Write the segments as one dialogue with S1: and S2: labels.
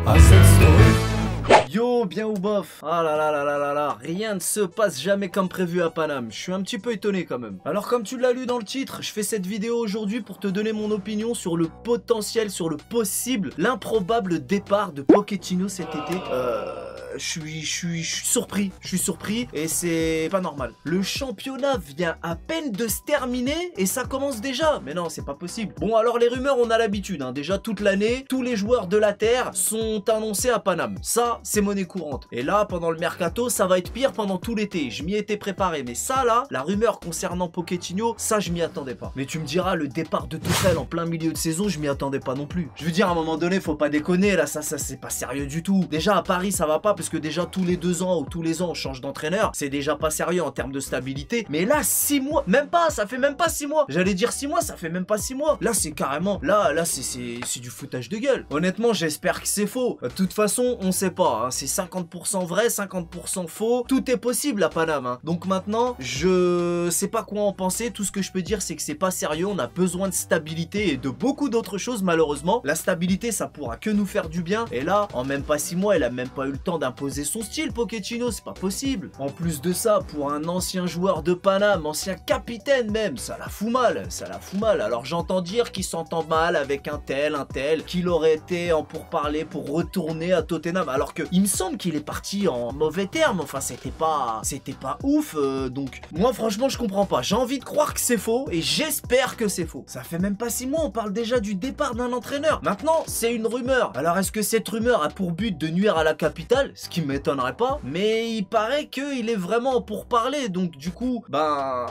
S1: à cette story.
S2: Yo, bien ou bof? Ah là là là là là là, rien ne se passe jamais comme prévu à Paname. Je suis un petit peu étonné quand même. Alors comme tu l'as lu dans le titre, je fais cette vidéo aujourd'hui pour te donner mon opinion sur le potentiel, sur le possible, l'improbable départ de Pochettino cet été. Je suis surpris et c'est pas normal. Le championnat vient à peine de se terminer et ça commence déjà. Mais non, c'est pas possible. Bon, alors les rumeurs, on a l'habitude, hein. Déjà toute l'année, tous les joueurs de la Terre sont annoncés à Paname. Ça, c'est monnaie courante. Et là, pendant le mercato, ça va être pire pendant tout l'été. Je m'y étais préparé. Mais ça, là, la rumeur concernant Pochettino, ça, je m'y attendais pas. Mais tu me diras, le départ de Tuchel en plein milieu de saison, je m'y attendais pas non plus. Je veux dire, à un moment donné, faut pas déconner. Là, ça c'est pas sérieux du tout. Déjà, à Paris, ça va pas parce que déjà, tous les 2 ans ou tous les ans, on change d'entraîneur. C'est déjà pas sérieux en termes de stabilité. Mais là, 6 mois, même pas, ça fait même pas 6 mois. J'allais dire 6 mois, ça fait même pas 6 mois. Là, c'est carrément, là, c'est du foutage de gueule. Honnêtement, j'espère que c'est faux. De toute façon, on sait pas, hein. C'est 50% vrai, 50% faux. Tout est possible à Paname, hein. Donc maintenant, je sais pas quoi en penser. Tout ce que je peux dire, c'est que c'est pas sérieux. On a besoin de stabilité et de beaucoup d'autres choses, malheureusement. La stabilité, ça pourra que nous faire du bien. Et là, en même pas 6 mois, elle a même pas eu le temps d'imposer son style, Pochettino, c'est pas possible. En plus de ça, pour un ancien joueur de Paname, ancien capitaine même, ça la fout mal, ça la fout mal. Alors j'entends dire qu'il s'entend mal avec un tel, qu'il aurait été en pourparlers pour retourner à Tottenham, alors que il me semble qu'il est parti en mauvais termes. Enfin, c'était pas ouf. Donc moi, franchement, je comprends pas. J'ai envie de croire que c'est faux et j'espère que c'est faux. Ça fait même pas 6 mois, on parle déjà du départ d'un entraîneur. Maintenant, c'est une rumeur. Alors est-ce que cette rumeur a pour but de nuire à la capitale, ce qui m'étonnerait pas, mais il paraît qu'il est vraiment pour parler, donc du coup, ben,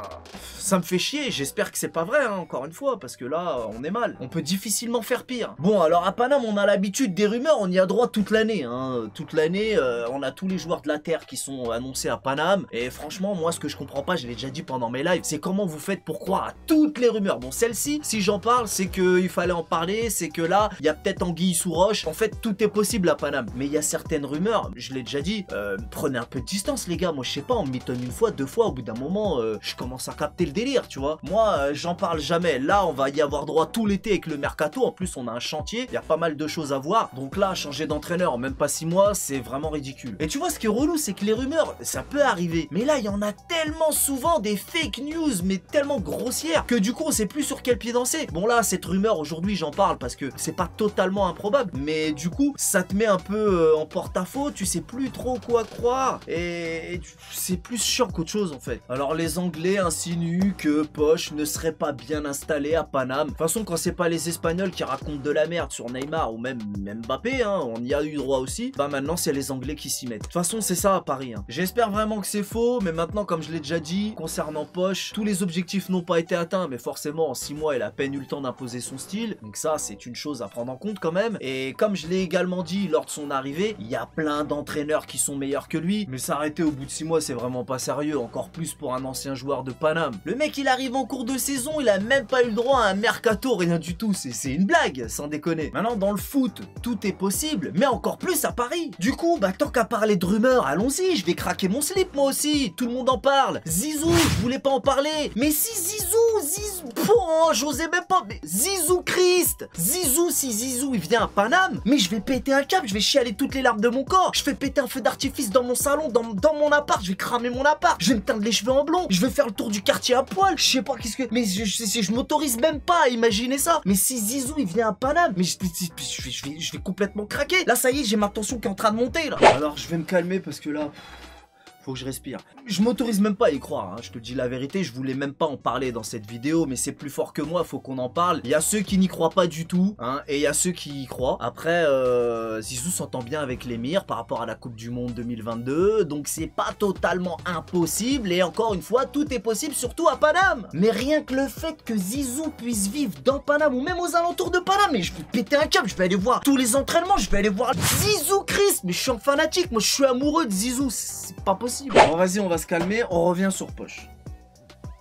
S2: ça me fait chier. J'espère que c'est pas vrai, hein, encore une fois, parce que là, on est mal. On peut difficilement faire pire. Bon, alors à Paname, on a l'habitude des rumeurs, on y a droit toute l'année, hein. Toute l'année, on a tous les joueurs de la Terre qui sont annoncés à Paname, et franchement, moi, ce que je comprends pas, je l'ai déjà dit pendant mes lives, c'est comment vous faites pour croire à toutes les rumeurs. Bon, celle-ci, si j'en parle, c'est qu'il fallait en parler, c'est que là, il y a peut-être anguille sous roche. En fait, tout est possible à Paname, mais il y a certaines rumeurs, je l'ai déjà dit, prenez un peu de distance les gars, moi je sais pas, on m'étonne une fois, 2 fois, au bout d'un moment, je commence à capter le délire, tu vois. Moi, j'en parle jamais, là on va y avoir droit tout l'été avec le mercato, en plus on a un chantier, il y a pas mal de choses à voir, donc là, changer d'entraîneur en même pas 6 mois, c'est vraiment ridicule. Et tu vois, ce qui est relou, c'est que les rumeurs, ça peut arriver, mais là, il y en a tellement souvent des fake news, mais tellement grossières, que du coup, on sait plus sur quel pied danser. Bon là, cette rumeur, aujourd'hui, j'en parle parce que c'est pas totalement improbable, mais du coup, ça te met un peu en porte-à-faux, tu sais plus trop quoi croire, et c'est plus chiant qu'autre chose en fait. Alors les Anglais insinuent que Poch ne serait pas bien installé à Paname. De toute façon, quand c'est pas les Espagnols qui racontent de la merde sur Neymar ou même Mbappé, hein, on y a eu droit aussi, bah maintenant c'est les Anglais qui s'y mettent. De toute façon, c'est ça à Paris, hein. J'espère vraiment que c'est faux, mais maintenant, comme je l'ai déjà dit, concernant Poch, tous les objectifs n'ont pas été atteints, mais forcément en 6 mois, il a à peine eu le temps d'imposer son style, donc ça c'est une chose à prendre en compte quand même. Et comme je l'ai également dit lors de son arrivée, il y a plein d'entraîneurs qui sont meilleurs que lui, mais s'arrêter au bout de 6 mois, c'est vraiment pas sérieux, encore plus pour un ancien joueur de Paname. Le mec, il arrive en cours de saison, il a même pas eu le droit à un mercato, rien du tout, c'est une blague, sans déconner. Maintenant, dans le foot, tout est possible, mais encore plus à Paris. Du coup, bah tant qu'à parler de rumeurs, allons-y, je vais craquer mon slip moi aussi, tout le monde en parle. Zizou, je voulais pas en parler, mais si Zizou, oh, j'osais même pas, mais Zizou Christ, Zizou, si Zizou il vient à Paname, mais je vais péter un câble, je vais chialer toutes les larmes de mon corps, je fais péter un feu d'artifice dans mon salon, dans mon appart, je vais cramer mon appart, je vais me teindre les cheveux en blond, je vais faire le tour du quartier à poil, je sais pas qu'est-ce que, mais je m'autorise même pas à imaginer ça. Mais si Zizou il vient à Paname, mais je vais complètement craquer. Là ça y est, j'ai ma tension qui est en train de monter là. Alors je vais me calmer parce que là, faut que je respire. Je m'autorise même pas à y croire, hein. Je te dis la vérité, je voulais même pas en parler dans cette vidéo, mais c'est plus fort que moi, faut qu'on en parle. Il y a ceux qui n'y croient pas du tout, hein, et il y a ceux qui y croient. Après, Zizou s'entend bien avec l'émir par rapport à la Coupe du Monde 2022, donc c'est pas totalement impossible, et encore une fois, tout est possible, surtout à Paname. Mais rien que le fait que Zizou puisse vivre dans Paname, ou même aux alentours de Paname, mais je vais péter un câble, je vais aller voir tous les entraînements, je vais aller voir Zizou Christ, mais je suis un fanatique, moi je suis amoureux de Zizou, c'est pas possible. Bon vas-y, on va se calmer, on revient sur Poch.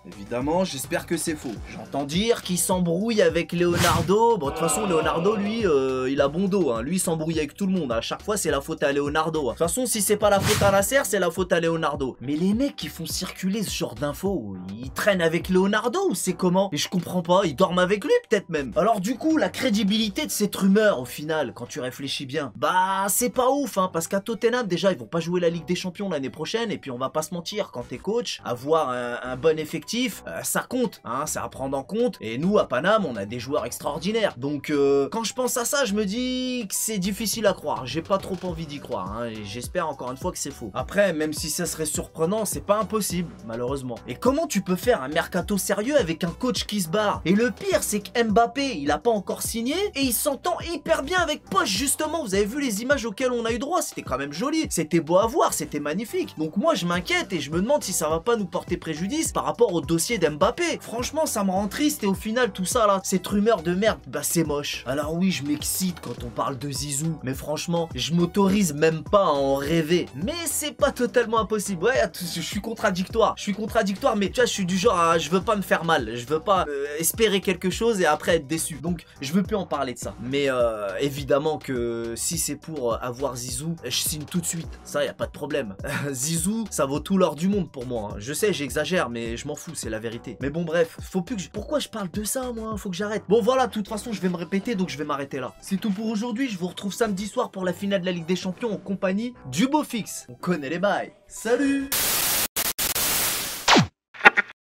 S2: Évidemment, j'espère que c'est faux. J'entends dire qu'il s'embrouille avec Leonardo. Bon, de toute façon, Leonardo, lui, il a bon dos. Hein. Lui, il s'embrouille avec tout le monde. À chaque fois, c'est la faute à Leonardo. De toute façon, si c'est pas la faute à Nasser, c'est la faute à Leonardo. Mais les mecs qui font circuler ce genre d'infos, ils traînent avec Leonardo ou c'est comment? Et je comprends pas, ils dorment avec lui peut-être même. Alors du coup, la crédibilité de cette rumeur, au final, quand tu réfléchis bien, bah, c'est pas ouf, hein, parce qu'à Tottenham, déjà, ils vont pas jouer la Ligue des Champions l'année prochaine. Et puis, on va pas se mentir, quand t'es coach, avoir un bon effectif, ça compte, hein, c'est à prendre en compte. Et nous, à Paname, on a des joueurs extraordinaires. Donc, quand je pense à ça, je me dis que c'est difficile à croire. J'ai pas trop envie d'y croire, hein, et j'espère encore une fois que c'est faux. Après, même si ça serait surprenant, c'est pas impossible, malheureusement. Et comment tu peux faire un mercato sérieux avec un coach qui se barre? Et le pire, c'est que Mbappé, il a pas encore signé, et il s'entend hyper bien avec Poch, justement. Vous avez vu les images auxquelles on a eu droit, c'était quand même joli. C'était beau à voir, c'était magnifique. Donc moi, je m'inquiète et je me demande si ça va pas nous porter préjudice par rapport au dossier d'Mbappé. Franchement, ça me rend triste et au final, tout ça là, cette rumeur de merde, bah c'est moche. Alors oui, je m'excite quand on parle de Zizou, mais franchement, je m'autorise même pas à en rêver. Mais c'est pas totalement impossible. Ouais, je suis contradictoire. Je suis contradictoire, mais tu vois, je suis du genre à, je veux pas me faire mal. Je veux pas espérer quelque chose et après être déçu. Donc, je veux plus en parler de ça. Mais évidemment que si c'est pour avoir Zizou, je signe tout de suite. Ça, y a pas de problème. Zizou, ça vaut tout l'or du monde pour moi. Hein. Je sais, j'exagère, mais je m'en fous, c'est la vérité. Mais bon, bref, faut plus que pourquoi je parle de ça, moi? Faut que j'arrête. Bon, voilà, de toute façon, je vais me répéter, donc je vais m'arrêter là. C'est tout pour aujourd'hui. Je vous retrouve samedi soir pour la finale de la Ligue des Champions en compagnie du beau fixe. On connaît les bails. Salut!